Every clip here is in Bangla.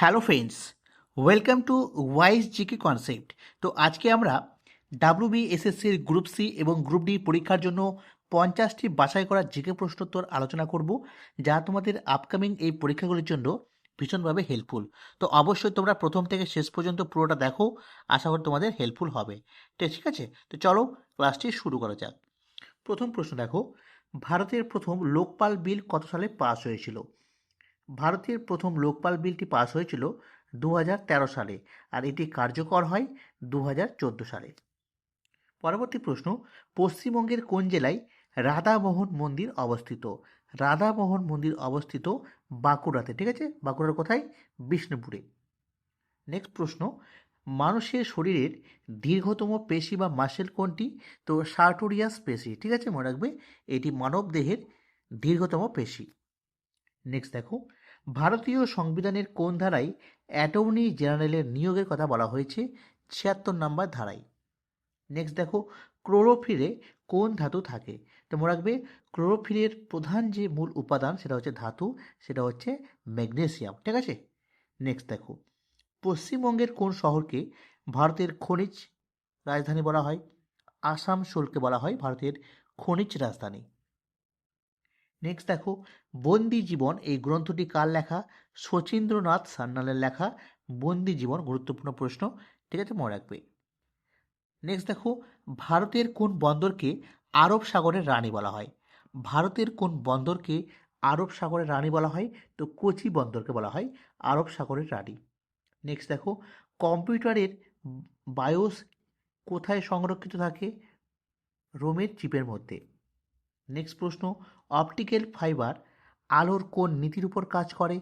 Hello friends, welcome to wise GK concept. তো আজকে আমরা ডাব্লিউবিএসএসসির গ্রুপ সি এবং গ্রুপ ডি পরীক্ষার জন্য 50টি বাছাই করা জিকে প্রশ্নোত্তর আলোচনা করব, যা তোমাদের আপকামিং এই পরীক্ষাগুলির জন্য ভীষণভাবে হেল্পফুল। তো অবশ্যই তোমরা প্রথম থেকে শেষ পর্যন্ত পুরোটা দেখো, আশা করি তোমাদের হেল্পফুল হবে। তো ঠিক আছে, তো চলো ক্লাসটি শুরু করা যাক। প্রথম প্রশ্ন দেখো, ভারতের প্রথম লোকপাল বিল কত সালে পাস হয়েছিল? ভারতের প্রথম লোকপাল বিলটি পাস হয়েছিল 2013 সালে, আর এটি কার্যকর হয় 2014 সালে। পরবর্তী প্রশ্ন, পশ্চিমবঙ্গের কোন জেলায় রাধামোহন মন্দির অবস্থিত? রাধামোহন মন্দির অবস্থিত বাঁকুড়াতে। ঠিক আছে, বাঁকুড়ার কোথায়? বিষ্ণুপুরে। নেক্সট প্রশ্ন, মানুষের শরীরের দীর্ঘতম পেশি বা মাসেল কোনটি? তো সার্টোরিয়াস পেশি। ঠিক আছে, মনে রাখবে এটি মানব দেহের দীর্ঘতম পেশি। নেক্সট দেখো, ভারতীয় সংবিধানের কোন ধারায় অ্যাটর্নি জেনারেলের নিয়োগের কথা বলা হয়েছে? 76 নম্বর ধারায়। নেক্সট দেখো, ক্লোরোফিলে কোন ধাতু থাকে? তো মনে রাখবে ক্লোরোফিলের প্রধান যে মূল উপাদান সেটা হচ্ছে ধাতু, সেটা হচ্ছে ম্যাগনেসিয়াম। ঠিক আছে। নেক্সট দেখো, পশ্চিমবঙ্গের কোন শহরকে ভারতের খনিজ রাজধানী বলা হয়? আসানসোলকে বলা হয় ভারতের খনিজ রাজধানী। নেক্সট দেখো, বন্দি জীবন এই গ্রন্থটি কার লেখা? শচীন্দ্রনাথ সান্যালের লেখা বন্দি জীবন। গুরুত্বপূর্ণ প্রশ্ন, ঠিক আছে, মনে রাখবে। নেক্সট দেখো, ভারতের কোন বন্দরকে আরব সাগরের রানী বলা হয়? ভারতের কোন বন্দরকে আরব সাগরের রানী বলা হয়? তো কোচি বন্দরকে বলা হয় আরব সাগরের রানী। নেক্সট দেখো, কম্পিউটারের বায়োস কোথায় সংরক্ষিত থাকে? রোমের চিপের মধ্যে। নেক্সট প্রশ্ন, অপটিক্যাল ফাইবার আলোর কোন নীতির উপর কাজ করে?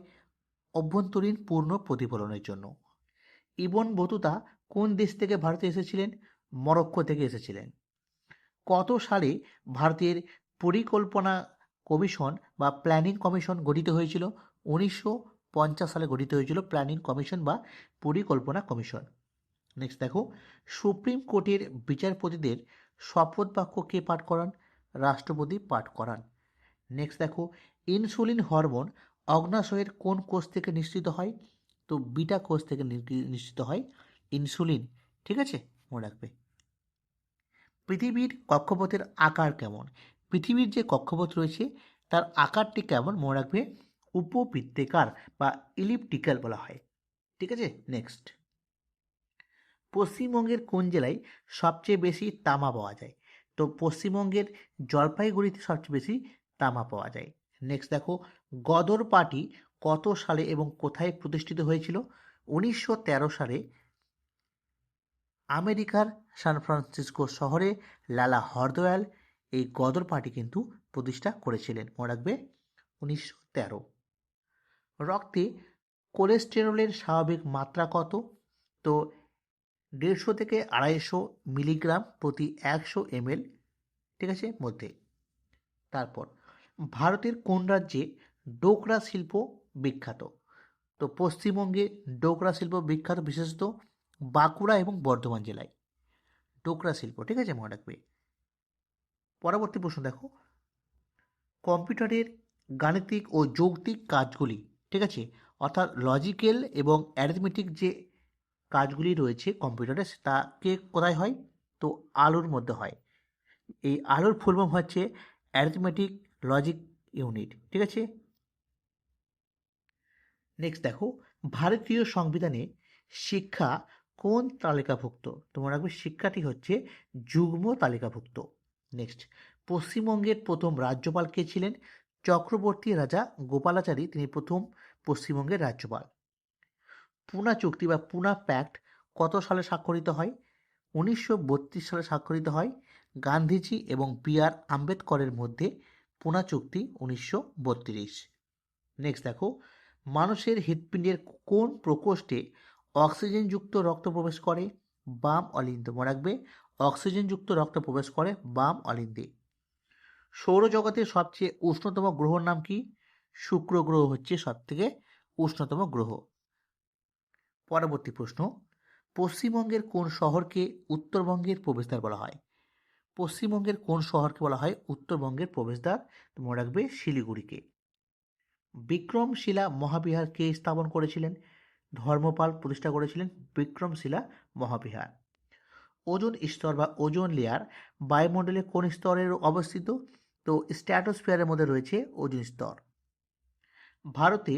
অভ্যন্তরীণ পূর্ণ প্রতিফলনের জন্য। ইবন বতুতা কোন দেশ থেকে ভারতে এসেছিলেন? মরক্কো থেকে এসেছিলেন। কত সালে ভারতের পরিকল্পনা কমিশন বা প্ল্যানিং কমিশন গঠিত হয়েছিল? 1950 সালে গঠিত হয়েছিল প্ল্যানিং কমিশন বা পরিকল্পনা কমিশন। নেক্সট দেখো, সুপ্রিম কোর্টের বিচারপতিদের শপথ বাক্য কে পাঠ করান? রাষ্ট্রপতি পাঠ করান। নেক্সট দেখো, ইনসুলিন হরমোন অগ্নাশয়ের কোন কোষ থেকে নিঃসৃত হয়? তো বিটা কোষ থেকে নিঃসৃত হয় ইনসুলিন। ঠিক আছে, মনে রাখবে। পৃথিবীর কক্ষপথের আকার কেমন? পৃথিবীর যে কক্ষপথ রয়েছে তার আকারটি কেমন? মনে রাখবে উপবৃত্তাকার বা ইলিপ্টিক্যাল বলা হয়। ঠিক আছে। নেক্সট, পশ্চিমবঙ্গের কোন জেলায় সবচেয়ে বেশি তামা পাওয়া যায়? তো পশ্চিমবঙ্গের জলপাইগুড়িতে সবচেয়ে বেশি তামা পাওয়া যায়। নেক্সট দেখো, গদর পার্টি কত সালে এবং কোথায় প্রতিষ্ঠিত হয়েছিল? 1913 সালে আমেরিকার সান ফ্রান্সিসকো শহরে লালা হরদয়াল এই গদর পার্টি কিন্তু প্রতিষ্ঠা করেছিলেন। মনে রাখবে 1913। রক্তে কোলেস্টেরলের স্বাভাবিক মাত্রা কত? তো 150 থেকে 250 মিলিগ্রাম প্রতি 100 ml, ঠিক আছে, মধ্যে। তারপর, ভারতের কোন রাজ্যে ডোকরা শিল্প বিখ্যাত? তো পশ্চিমবঙ্গে ডোকরা শিল্প বিখ্যাত বিশেষত বাঁকুড়া এবং বর্ধমান জেলায় ডোকরা শিল্প। ঠিক আছে, মনে রাখবে। পরবর্তী প্রশ্ন দেখো, কম্পিউটারের গাণিতিক ও যৌক্তিক কাজগুলি, ঠিক আছে, অর্থাৎ লজিক্যাল এবং অ্যারিথমেটিক যে কাজগুলি রয়েছে কম্পিউটারে তা কে কোথায় হয়? তো আলোর মধ্যে হয়। এই আলোর ফুল ফর্ম হচ্ছে অ্যারিথমেটিক লজিক ইউনিট। ঠিক আছে। নেক্সট দেখো, ভারতীয় সংবিধানে শিক্ষা কোন তালিকাভুক্ত? তোমরা রাখবে শিক্ষাটি হচ্ছে যুগ্ম তালিকাভুক্ত। নেক্সট, পশ্চিমবঙ্গের প্রথম রাজ্যপাল কে ছিলেন? চক্রবর্তী রাজা গোপালাচারী, তিনি প্রথম পশ্চিমবঙ্গের রাজ্যপাল। পুনা চুক্তি বা পুনা প্যাক্ট কত সালে স্বাক্ষরিত হয়? 1932 সালে স্বাক্ষরিত হয়। গান্ধীজি এবং বি.আর. আম্বেদকরের মধ্যে পুনা চুক্তি 1932। নেক্সট দেখো, মানুষের হৃৎপিণ্ডের কোন প্রকোষ্ঠে অক্সিজেনযুক্ত রক্ত প্রবেশ করে? বাম অলিন্দ। মনে রাখবে অক্সিজেনযুক্ত রক্ত প্রবেশ করে বাম অলিন্দে। সৌরজগতের সবচেয়ে উষ্ণতম গ্রহর নাম কি? শুক্র গ্রহ হচ্ছে সবথেকে উষ্ণতম গ্রহ। পরবর্তী প্রশ্ন, পশ্চিমবঙ্গের কোন শহরকে উত্তরবঙ্গের প্রবেশদ্বার বলা হয়? পশ্চিমবঙ্গের কোন শহরকে বলা হয় উত্তরবঙ্গের প্রবেশদ্বার? মনে রাখবে শিলিগুড়িকে। বিক্রমশিলা মহাবিহার কে স্থাপন করেছিলেন? ধর্মপাল প্রতিষ্ঠা করেছিলেন বিক্রমশিলা মহাবিহার। ওজোন স্তর বা ওজোন লেয়ার বায়ুমণ্ডলে কোন স্তরের অবস্থিত? তো স্ট্র্যাটোস্ফিয়ারের মধ্যে রয়েছে ওজোন স্তর। ভারতে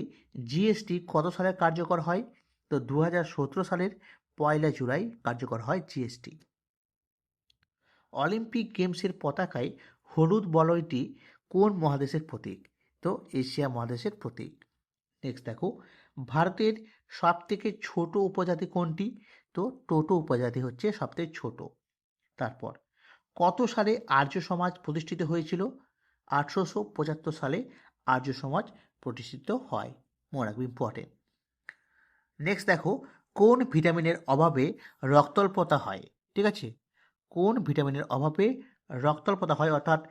জিএসটি কত সালে কার্যকর হয়? তো 2017 সালের 1 জুলাই কার্যকর হয় জিএসটি। অলিম্পিক গেমসের পতাকায় হলুদ বলয়টি কোন মহাদেশের প্রতীক? তো এশিয়া মহাদেশের প্রতীক। নেক্সট দেখো, ভারতের সবথেকে ছোট উপজাতি কোনটি? তো টোটো উপজাতি হচ্ছে সবথেকে ছোট। তারপর কত সালে আর্য সমাজ প্রতিষ্ঠিত হয়েছিল? 1875 সালে আর্য সমাজ প্রতিষ্ঠিত হয়। মনে রাখবে, ইম্পর্টেন্ট। নেক্সট দেখো, কোন ভিটামিনের অভাবে রক্তাল্পতা হয়? ঠিক আছে, কোন ভিটামিনের অভাবে রক্তাল্পতা হয়, অর্থাৎ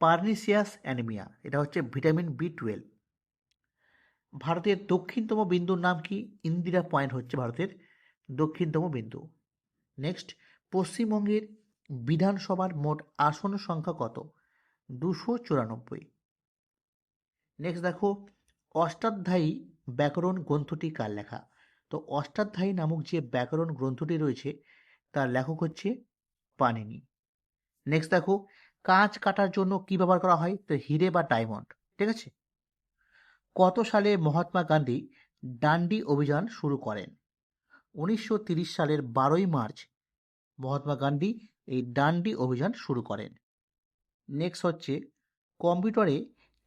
পার্নিসিয়াস অ্যানিমিয়া, এটা হচ্ছে ভিটামিন B12। ভারতের দক্ষিণতম বিন্দুর নাম কি? ইন্দিরা পয়েন্ট হচ্ছে ভারতের দক্ষিণতম বিন্দু। নেক্সট, পশ্চিমবঙ্গের বিধানসভার মোট আসন সংখ্যা কত? 294। নেক্সট দেখো, অষ্টাধ্যায়ী ব্যাকরণ গ্রন্থটি কার লেখা? তো অষ্টাধ্যায়ী নামক যে ব্যাকরণ গ্রন্থটি রয়েছে তার লেখক হচ্ছে পাণিনি। নেক্সট দেখো, কাঁচ কাটার জন্য কি ব্যবহার করা হয়? তো হিরে বা ডায়মন্ড। ঠিক আছে। কত সালে মহাত্মা গান্ধী ডান্ডি অভিযান শুরু করেন? 1930 সালের 12ই মার্চ মহাত্মা গান্ধী এই ডান্ডি অভিযান শুরু করেন। নেক্সট হচ্ছে, কম্পিউটারে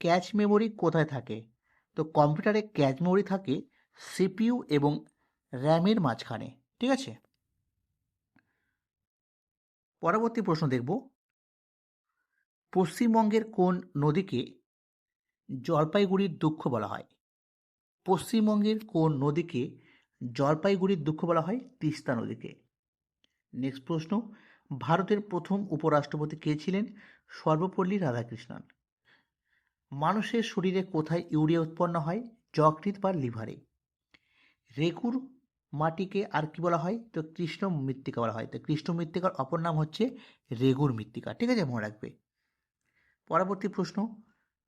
ক্যাচ মেমোরি কোথায় থাকে? তো কম্পিউটারে ক্যাচ মেমোরি থাকে সিপিইউ এবং র্যামের মাঝখানে। ঠিক আছে। পরবর্তী প্রশ্ন দেখব, পশ্চিমবঙ্গের কোন নদীকে জলপাইগুড়ির দুঃখ বলা হয়? পশ্চিমবঙ্গের কোন নদীকে জলপাইগুড়ির দুঃখ বলা হয়? তিস্তা নদীকে। নেক্সট প্রশ্ন, ভারতের প্রথম উপরাষ্ট্রপতি কে ছিলেন? সর্বপল্লী রাধাকৃষ্ণন। মানুষের শরীরে কোথায় ইউরিয়া উৎপন্ন হয়? যকৃৎ বা লিভারে। রেগুর মাটিকে আর কি বলা হয়? তো কৃষ্ণ মৃত্তিকা বলা হয়। তো কৃষ্ণ মৃত্তিকার অপর নাম হচ্ছে রেগুর মৃত্তিকা। ঠিক আছে, মনে রাখবে। পরবর্তী প্রশ্ন,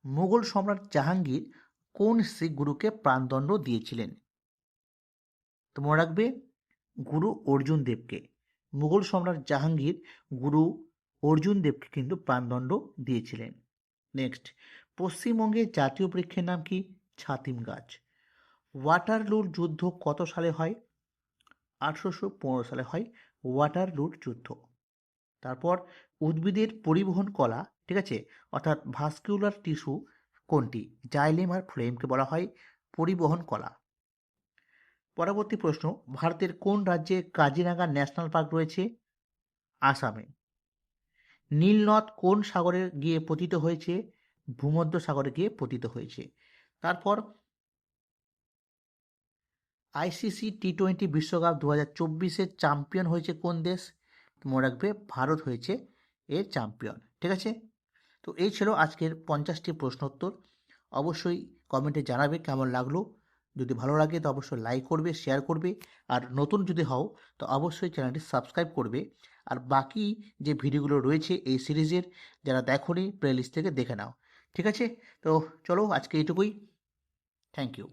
মুঘল সম্রাট জাহাঙ্গীর কোন শিখ গুরুকে প্রাণদণ্ড দিয়েছিলেন? তো মনে রাখবে, গুরু অর্জুন দেবকে। মুঘল সম্রাট জাহাঙ্গীর গুরু অর্জুন দেবকে কিন্তু প্রাণদণ্ড দিয়েছিলেন। নেক্সট, পশ্চিমবঙ্গের জাতীয় বৃক্ষের নাম কি? ছাতিম গাছ। ওয়াটারলুর যুদ্ধ কত সালে হয়? 1815 সালে হয় ওয়াটারলুর যুদ্ধ। তারপর উদ্ভিদের পরিবহন কলা, ঠিক আছে, অর্থাৎ ভাস্কিউলার টিস্যু কোনটি? জাইলেম আর ফ্লেমকে বলা হয় পরিবহন কলা। পরবর্তী প্রশ্ন, ভারতের কোন রাজ্যে কাজিরাঙ্গা ন্যাশনাল পার্ক রয়েছে? আসামে। নীলনদ কোন সাগরে গিয়ে পতিত হয়েছে? ভূমধ্য সাগরে গিয়ে পতিত হয়েছে। তারপর আইসিসি T20 বিশ্বকাপ 2024-এর চ্যাম্পিয়ন হয়েছে কোন দেশ? মনে রাখবে, ভারত হয়েছে এর চ্যাম্পিয়ন। ঠিক আছে। তো এই ছিল আজকের 50টি প্রশ্নোত্তর। অবশ্যই কমেন্টে জানাবে কেমন লাগলো। যদি ভালো লাগে তো অবশ্যই লাইক করবে, শেয়ার করবে, আর নতুন যদি হও তো অবশ্যই চ্যানেলটি সাবস্ক্রাইব করবে। আর বাকি যে ভিডিওগুলো রয়েছে এই সিরিজের, যারা দেখোনি প্লেলিস্ট থেকে দেখে নাও। ঠিক আছে। তো চলো আজকে এইটুকুই। Thank you.